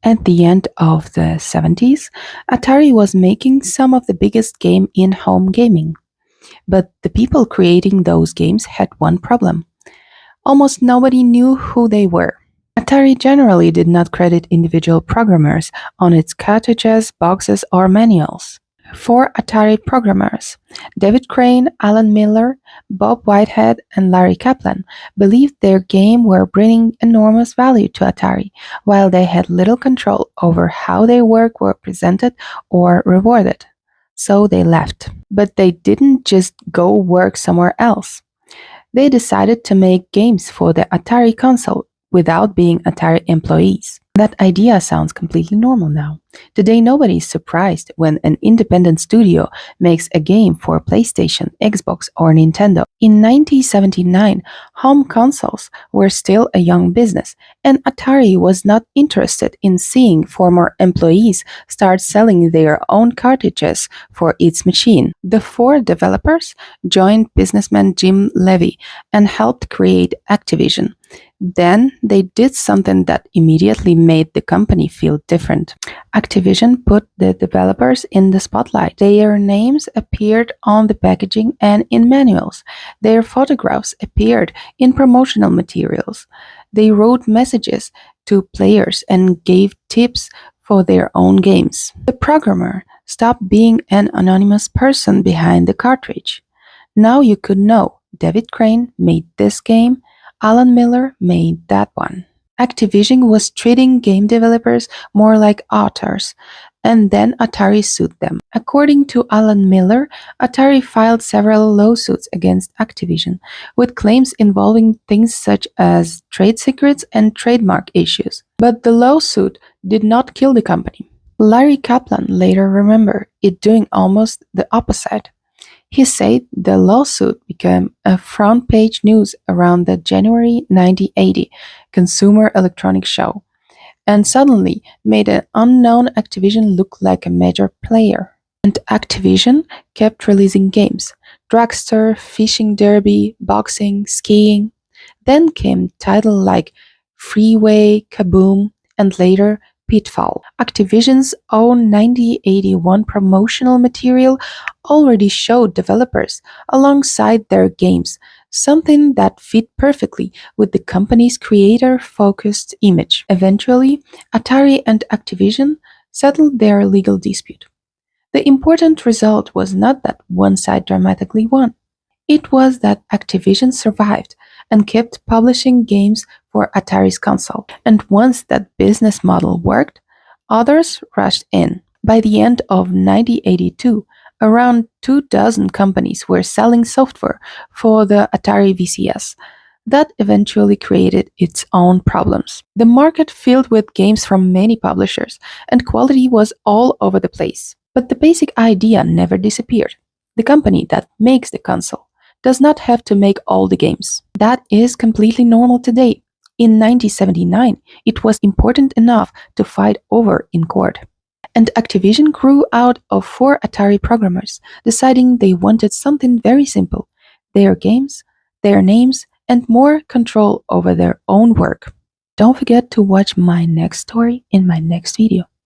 At the end of the 70s, Atari was making some of the biggest game in home gaming. But the people creating those games had one problem. Almost nobody knew who they were. Atari generally did not credit individual programmers on its cartridges, boxes, or manuals. Four Atari programmers, David Crane, Alan Miller, Bob Whitehead, and Larry Kaplan, believed their game were bringing enormous value to Atari, while they had little control over how their work were presented or rewarded. So they left. But they didn't just go work somewhere else. They decided to make games for the Atari console without being Atari employees. That idea sounds completely normal now. Today, nobody is surprised when an independent studio makes a game for PlayStation, Xbox, or Nintendo. In 1979, home consoles were still a young business, and Atari was not interested in seeing former employees start selling their own cartridges for its machine. The four developers joined businessman Jim Levy and helped create Activision. Then they did something that immediately made the company feel different. Activision put the developers in the spotlight. Their names appeared on the packaging and in manuals. Their photographs appeared in promotional materials. They wrote messages to players and gave tips for their own games. The programmer stopped being an anonymous person behind the cartridge. Now you could know David Crane made this game, Alan Miller made that one. Activision was treating game developers more like authors, and then Atari sued them. According to Alan Miller, Atari filed several lawsuits against Activision, with claims involving things such as trade secrets and trademark issues. But the lawsuit did not kill the company. Larry Kaplan later remembered it doing almost the opposite. He said the lawsuit became a front-page news around the January 1980 Consumer Electronics Show, and suddenly made an unknown Activision look like a major player. And Activision kept releasing games: Dragster, Fishing Derby, Boxing, Skiing. Then came titles like Freeway, Kaboom, and later Pitfall. Activision's own 1981 promotional material already showed developers alongside their games, something that fit perfectly with the company's creator-focused image. Eventually, Atari and Activision settled their legal dispute. The important result was not that one side dramatically won. It was that Activision survived and kept publishing games for Atari's console. And once that business model worked, others rushed in. By the end of 1982, around 24 companies were selling software for the Atari VCS. That eventually created its own problems. The market filled with games from many publishers, and quality was all over the place. But the basic idea never disappeared. The company that makes the console does not have to make all the games. That is completely normal today. In 1979, it was important enough to fight over in court. And Activision grew out of four Atari programmers, deciding they wanted something very simple: their games, their names, and more control over their own work. Don't forget to watch my next story in my next video.